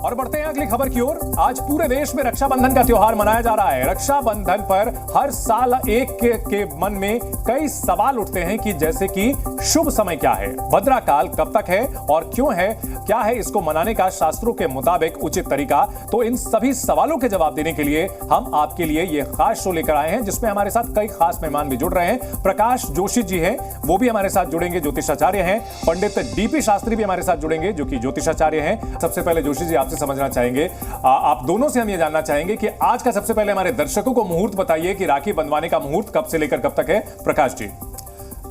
और बढ़ते हैं अगली खबर की ओर। आज पूरे देश में रक्षाबंधन का त्योहार मनाया जा रहा है। रक्षाबंधन पर हर साल एक के मन में कई सवाल उठते हैं कि जैसे कि शुभ समय क्या है, भद्रा काल कब तक है और क्यों है, क्या है इसको मनाने का शास्त्रों के मुताबिक उचित तरीका। तो इन सभी सवालों के जवाब देने के लिए हम आपके लिए ये खास शो लेकर आए हैं, जिसमें हमारे साथ कई खास मेहमान भी जुड़ रहे हैं। प्रकाश जोशी जी हैं, वो भी हमारे साथ जुड़ेंगे, ज्योतिषाचार्य हैं। पंडित डीपी शास्त्री भी हमारे साथ जुड़ेंगे, जो कि ज्योतिषाचार्य हैं। सबसे पहले जोशी जी आपसे समझना चाहेंगे, आप दोनों से हम ये जानना चाहेंगे कि आज का सबसे पहले हमारे दर्शकों को मुहूर्त बताइए कि राखी बंधवाने का मुहूर्त कब से लेकर कब तक है। प्रकाश जी।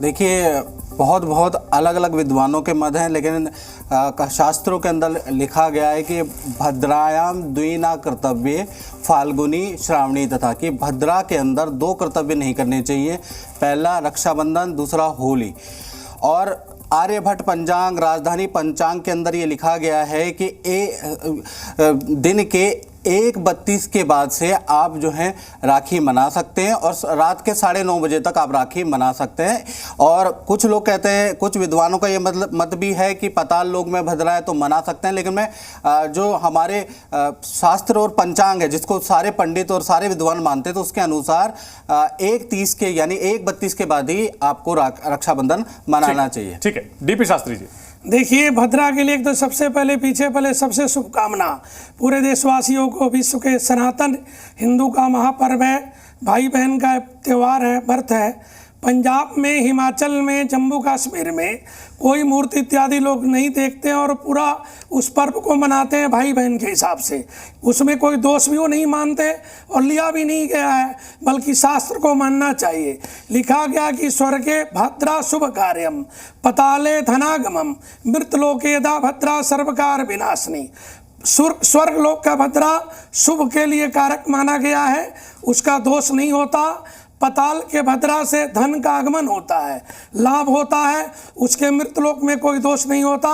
देखिए, बहुत अलग अलग विद्वानों के मत हैं, लेकिन शास्त्रों के अंदर लिखा गया है कि भद्रायाम द्विना कर्तव्य फाल्गुनी श्रावणी तथा, कि भद्रा के अंदर दो कर्तव्य नहीं करने चाहिए। पहला रक्षाबंधन, दूसरा होली। और आर्यभट्ट पंचांग, राजधानी पंचांग के अंदर ये लिखा गया है कि दिन के 1:32 के बाद से आप जो है राखी मना सकते हैं और रात के 9:30 बजे तक आप राखी मना सकते हैं। और कुछ लोग कहते हैं, कुछ विद्वानों का ये मत भी है कि पताल लोक में भद्रा है तो मना सकते हैं, लेकिन मैं जो हमारे शास्त्र और पंचांग है, जिसको सारे पंडित और सारे विद्वान मानते हैं, तो उसके अनुसार 1:30 के यानी 1:32 के बाद ही आपको रक्षाबंधन मनाना चाहिए। ठीक है, डीपी शास्त्री जी। देखिए, भद्रा के लिए तो सबसे पहले सबसे शुभकामना पूरे देशवासियों को। विश्व के सनातन हिंदू का महापर्व है, भाई बहन का त्यौहार है, व्रत है। पंजाब में, हिमाचल में, जम्मू कश्मीर में कोई मूर्ति इत्यादि लोग नहीं देखते हैं और पूरा उस पर्व को मनाते हैं भाई बहन के हिसाब से। उसमें कोई दोष भी वो नहीं मानते और लिया भी नहीं गया है, बल्कि शास्त्र को मानना चाहिए। लिखा गया कि स्वर्गे भद्रा शुभ कार्यम पताले धनागमम मृतलोकेदा भद्रा सर्वकार विनाशनी। स्वर्ग लोक का भद्रा शुभ के लिए कारक माना गया है, उसका दोष नहीं होता। पताल के भद्रा से धन का आगमन होता है, लाभ होता है, उसके मृतलोक में कोई दोष नहीं होता।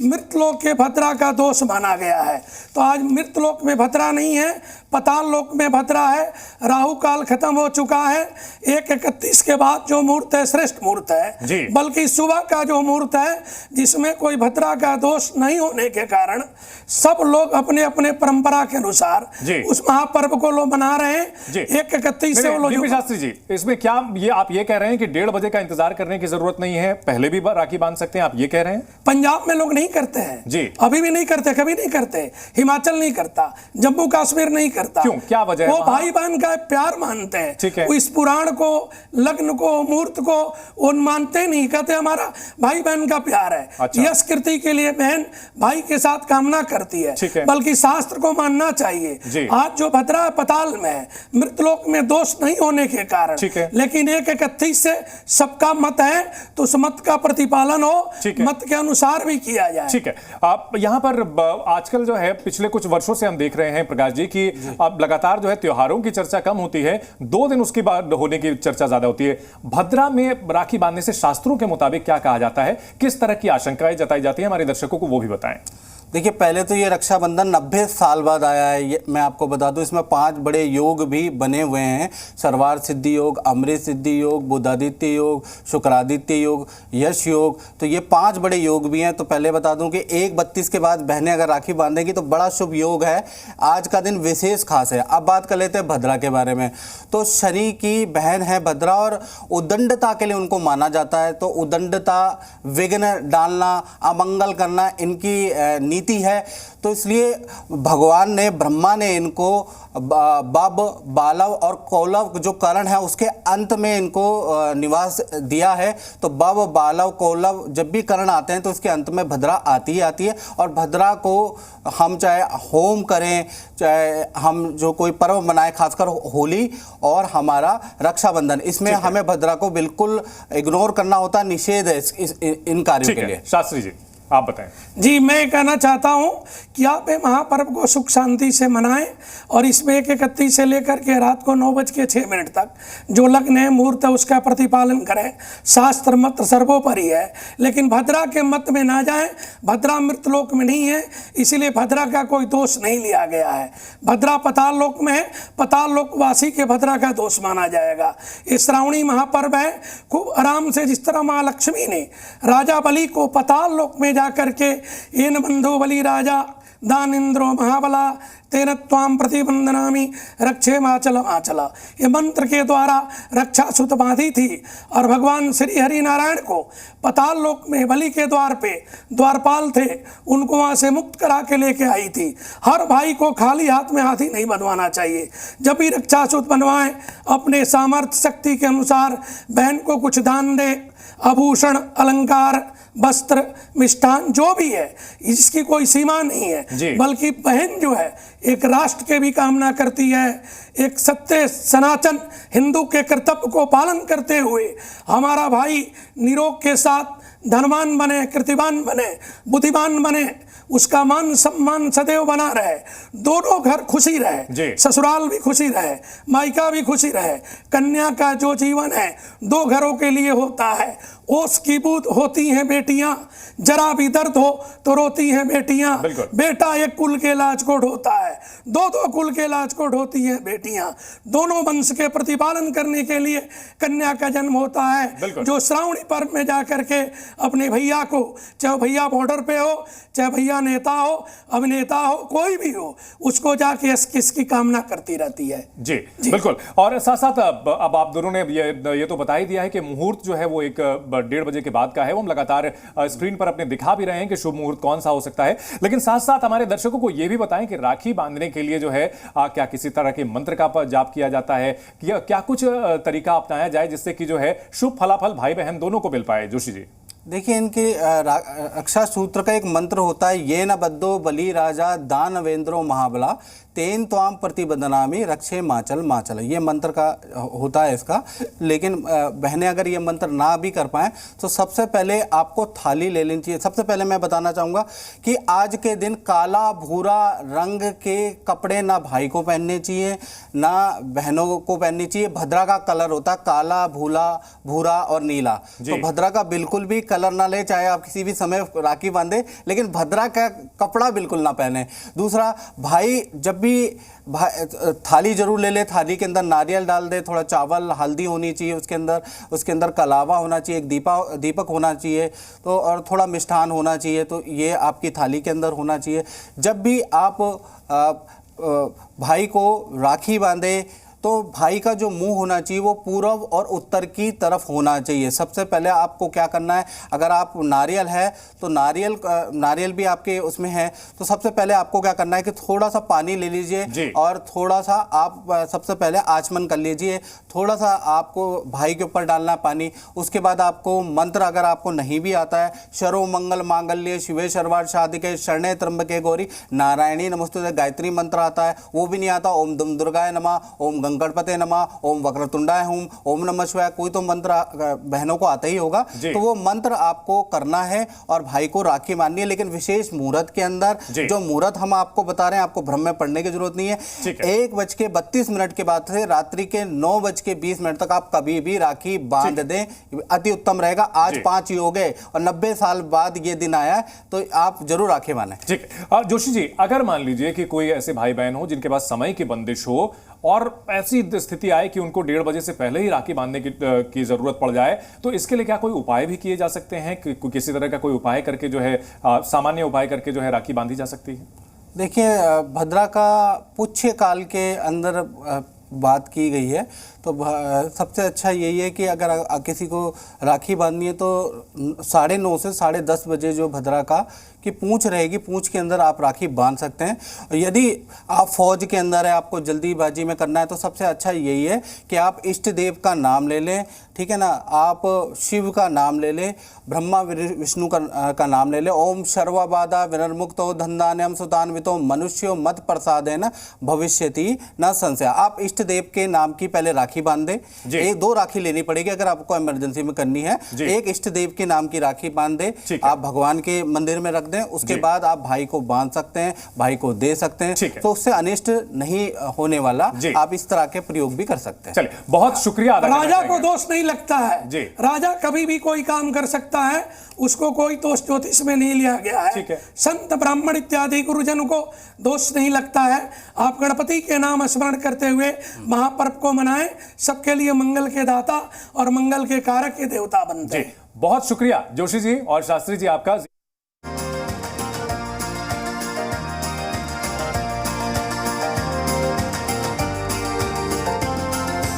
मृतलोक के भद्रा का दोष माना गया है। तो आज मृतलोक में भद्रा नहीं है, पताल लोक में भद्रा है। राहु काल खत्म हो चुका है। 1:31 के बाद जो मुहूर्त है श्रेष्ठ मुहूर्त है, बल्कि सुबह का जो मुहूर्त है जिसमें कोई भद्रा का दोष नहीं होने के कारण सब लोग अपने अपने परंपरा के अनुसार उस महापर्व को लोग मना रहे हैं। 1:31 से वो लोग। शास्त्री जी, इसमें क्या आप ये कह रहे हैं कि 1:30 बजे का इंतजार करने की जरूरत नहीं है, पहले भी राखी बांध सकते हैं, आप ये कह रहे हैं? पंजाब में लोग नहीं करते हैं जी, अभी भी नहीं करते, कभी नहीं करते। हिमाचल नहीं करता, जम्मू कश्मीर नहीं करता। क्यों, क्या वजह है? वो भाई बहन का प्यार मानते हैं। ठीक है। वो इस पुराण को, लग्न को, मुहूर्त को वो मानते नहीं, कहते हमारा भाई बहन का प्यार है। अच्छा। यश कीर्ति के लिए बहन भाई के साथ कामना करती है, बल्कि शास्त्र को मानना चाहिए। आज जो भद्रा पताल में है, मृतलोक में दोष नहीं होने के कारण, लेकिन 1:31 से सबका मत है तो उस मत का प्रतिपालन हो, मत के अनुसार भी किया जाए। ठीक है। आप यहाँ पर आजकल जो है पिछले कुछ वर्षों से हम देख रहे हैं प्रकाश जी कि अब लगातार जो है त्योहारों की चर्चा कम होती है, 2 दिन उसके बाद होने की चर्चा ज्यादा होती है। भद्रा में राखी बांधने से शास्त्रों के मुताबिक क्या कहा जाता है, किस तरह की आशंकाएं जताई जाती है, हमारे दर्शकों को वो भी बताएं। देखिए, पहले तो ये रक्षाबंधन 90 साल बाद आया है। मैं आपको बता दूं, इसमें 5 बड़े योग भी बने हुए हैं। सर्वार सिद्धि योग, अमृत सिद्धि योग, बुधादित्य योग, शुक्रादित्य योग, यश योग। तो ये 5 बड़े योग भी हैं। तो पहले बता दूं कि 1:32 के बाद बहनें अगर राखी बांधेंगी तो बड़ा शुभ योग है। आज का दिन विशेष खास है। अब बात कर लेते हैं भद्रा के बारे में। तो शनि की बहन है भद्रा और उदंडता के लिए उनको माना जाता है। तो उदंडता, विघ्न डालना, अमंगल करना इनकी नीति है। तो इसलिए भगवान ने, ब्रह्मा ने इनको बब, बालव और कौलव जो करण है उसके अंत में इनको निवास दिया है। तो बब, बालव, कौलव जब भी करण आते हैं तो इसके अंत में भद्रा आती ही आती है। और भद्रा को हम चाहे होम करें, चाहे हम जो कोई पर्व मनाएं, खासकर होली और हमारा रक्षाबंधन, इसमें हमें भद्रा को बिल्कुल इग्नोर करना होता, निषेध है इन कार्यों के लिए। शास्त्री जी आप बताएं। जी, मैं कहना चाहता हूं कि आप ये महापर्व को सुख शांति से मनाएं और इसमें 1:31 से लेकर के रात को 9:06 तक जो लग्न है, मुहूर्त है, उसका प्रतिपालन करें। शास्त्र मत सर्वोपरि है, लेकिन भद्रा के मत में ना जाएं। भद्रा मृतलोक में नहीं है, इसीलिए भद्रा का कोई दोष नहीं लिया गया है। भद्रा पताल लोक में है, पताल लोकवासी के भद्रा का दोष माना जाएगा। ये श्रावणी महापर्व है। खूब आराम से, जिस तरह माँ लक्ष्मी ने राजा बलि को पताल लोक में जाकर के इन बंधु बलि राजा दानिंद्रो महाबला तेन त्वाम प्रतिबंधनामि रक्षे माचल माचल। ये मंत्र के द्वारा रक्षा सुत बांधी थी और भगवान श्री हरि नारायण को पाताल लोक में बलि के द्वार पे द्वारपाल थे, उनको वहाँ से मुक्त करा के लेके आई थी। हर भाई को खाली हाथ में हाथी नहीं बनवाना चाहिए। जब भी रक्षा सूत बनवाएं अपने सामर्थ्य शक्ति के अनुसार बहन को कुछ दान दे, आभूषण अलंकार वस्त्र मिष्ठान जो भी है, इसकी कोई सीमा नहीं है। बल्कि बहन जो है एक राष्ट्र के भी कामना करती है, एक सत्य सनातन हिंदू के कर्तव्य को पालन करते हुए हमारा भाई निरोग के साथ धनवान बने, कृतिवान बने, बुद्धिमान बने, उसका मान सम्मान सदैव बना रहे, दोनों घर खुशी रहे, ससुराल भी खुशी रहे, मायका भी खुशी रहे। कन्या का जो जीवन है दो घरों के लिए होता है। ओस की बूंद होती हैं बेटियां, जरा भी दर्द हो तो रोती हैं बेटियां। बेटा एक कुल के लाज को ढोता है, दो दो कुल के लाज को ढोती हैं बेटियां। दोनों वंश के प्रतिपालन करने के लिए कन्या का जन्म होता है, जो श्रावणी पर्व में जा करके अपने भैया को, चाहे भैया बॉर्डर पे हो, चाहे भैया नेता हो, अभिनेता हो, कोई भी हो, उसको जाके इसकी कामना करती रहती है। जी बिल्कुल। और साथ साथ अब आप दोनों ने ये तो बता ही दिया है कि मुहूर्त जो है वो एक 1:30 बजे के बाद का है। वो हम लगातार स्क्रीन पर अपने दिखा भी रहे हैं कि शुभ मुहूर्त कौन सा हो सकता है। लेकिन साथ साथ हमारे दर्शकों को यह भी बताएं कि राखी बांधने के लिए जो है क्या किसी तरह के मंत्र का जाप किया जाता है, क्या कुछ तरीका अपनाया जाए जिससे कि जो है शुभ फलाफल भाई बहन दोनों को मिल पाए? जोशी जी देखिए, इनके रक्षा सूत्र का एक मंत्र होता है, ये न बद्दो बलि राजा दानवेंद्रो महाबला तेन त्वाम प्रतिबंधनामि रक्षे माचल माचल। ये मंत्र का होता है इसका। लेकिन बहनें अगर ये मंत्र ना भी कर पाएँ तो सबसे पहले आपको थाली ले लेनी चाहिए। सबसे पहले मैं बताना चाहूँगा कि आज के दिन काला भूरा रंग के कपड़े ना भाई को पहनने चाहिए ना बहनों को पहननी चाहिए। भद्रा का कलर होता है काला, भूरा और नीला, तो भद्रा का बिल्कुल भी कलर ना ले, चाहे आप किसी भी समय राखी बांधे, लेकिन भद्रा का कपड़ा बिल्कुल ना पहने। दूसरा, भाई जब भी थाली जरूर ले ले, थाली के अंदर नारियल डाल दे, थोड़ा चावल हल्दी होनी चाहिए उसके अंदर कलावा होना चाहिए, एक दीपक होना चाहिए, तो और थोड़ा मिष्ठान होना चाहिए। तो ये आपकी थाली के अंदर होना चाहिए। जब भी आप भाई को राखी बांधे तो भाई का जो मुंह होना चाहिए वो पूर्व और उत्तर की तरफ होना चाहिए। सबसे पहले आपको क्या करना है, अगर आप नारियल है तो नारियल भी आपके उसमें है, तो सबसे पहले आपको क्या करना है कि थोड़ा सा पानी ले लीजिए और थोड़ा सा आप सबसे पहले आचमन कर लीजिए। थोड़ा सा आपको भाई के ऊपर डालना है पानी। उसके बाद आपको मंत्र, अगर आपको नहीं भी आता है, शरो मंगल मांगल्ये शिवे सर्वार्थ साधिके शरणे त्र्यंबके गौरी नारायणी नमोस्तुते, गायत्री मंत्र आता है, वो भी नहीं आता। ओम दुम दुर्गाय नमः, ओम गणपते नमः, ओम वक्रतुंडाय हुम, ओम नमः शिवाय, कोई तो मंत्र बहनों को आता ही होगा। तो वो मंत्र आपको करना है और भाई को राखी बांधनी है। लेकिन विशेष मुहूर्त के अंदर, जो मुहूर्त हम आपको बता रहे हैं, आपको भ्रम में पड़ने की जरूरत नहीं है। 1:32 के बाद से रात्रि के 9:20 तक आप कभी भी राखी बांध दें, अति उत्तम रहेगा। आज 5 योग है और 90 साल बाद ये दिन आया है, तो आप जरूर राखी बांधें। ठीक है। जोशी जी, अगर मान लीजिए कि कोई ऐसे भाई बहन हो जिनके पास समय की बंदिश हो और ऐसी स्थिति आए कि उनको 1:30 बजे से पहले ही राखी बांधने की जरूरत पड़ जाए, तो इसके लिए क्या कोई उपाय भी किए जा सकते हैं? किसी तरह का कोई उपाय करके जो है, सामान्य उपाय करके जो है राखी बांधी जा सकती है? देखिए, भद्रा का पुच्छ काल के अंदर बात की गई है, तो सबसे अच्छा यही है कि अगर किसी को राखी बांधनी है तो 9:30 से 10:30 बजे जो भद्रा का की पूंछ रहेगी, पूंछ के अंदर आप राखी बांध सकते हैं। और यदि आप फौज के अंदर है, आपको जल्दीबाजी में करना है, तो सबसे अच्छा यही है कि आप इष्ट देव का नाम ले लें, ठीक है ना, आप शिव का नाम ले लें, ब्रह्मा विष्णु का नाम ले लें। ओम सर्वबाधा विनिर्मुक्तो धनधान्यम सुतान्वितो मनुष्यो मत प्रसादेन भविष्यति न संशय। आप इष्ट देव के नाम की पहले राखी बांध दें। 2 राखी लेनी पड़ेगी अगर आपको इमरजेंसी में करनी है। एक इष्ट देव के नाम की राखी बांध दें, आप भगवान के मंदिर में रख दें। उसके बाद आप भाई को बांध सकते हैं, भाई को दे सकते हैं, तो उससे अनिष्ट नहीं होने वाला। आप इस तरह के प्रयोग भी कर सकते हैं। चलिए, बहुत शुक्रिया। राजा को दोष नहीं लगता है। राजा कभी भी कोई काम कर सकता है, उसको कोई दोष ज्योतिष में नहीं लिया गया है। संत ब्राह्मण इत्यादि गुरुजन को दोष नहीं लगता है। आप गणपति के नाम स्मरण करते हुए महापर्व को मनाएं। सबके लिए मंगल के दाता और मंगल के कारक के देवता बनते हैं। बहुत शुक्रिया जोशी जी और शास्त्री जी आपका।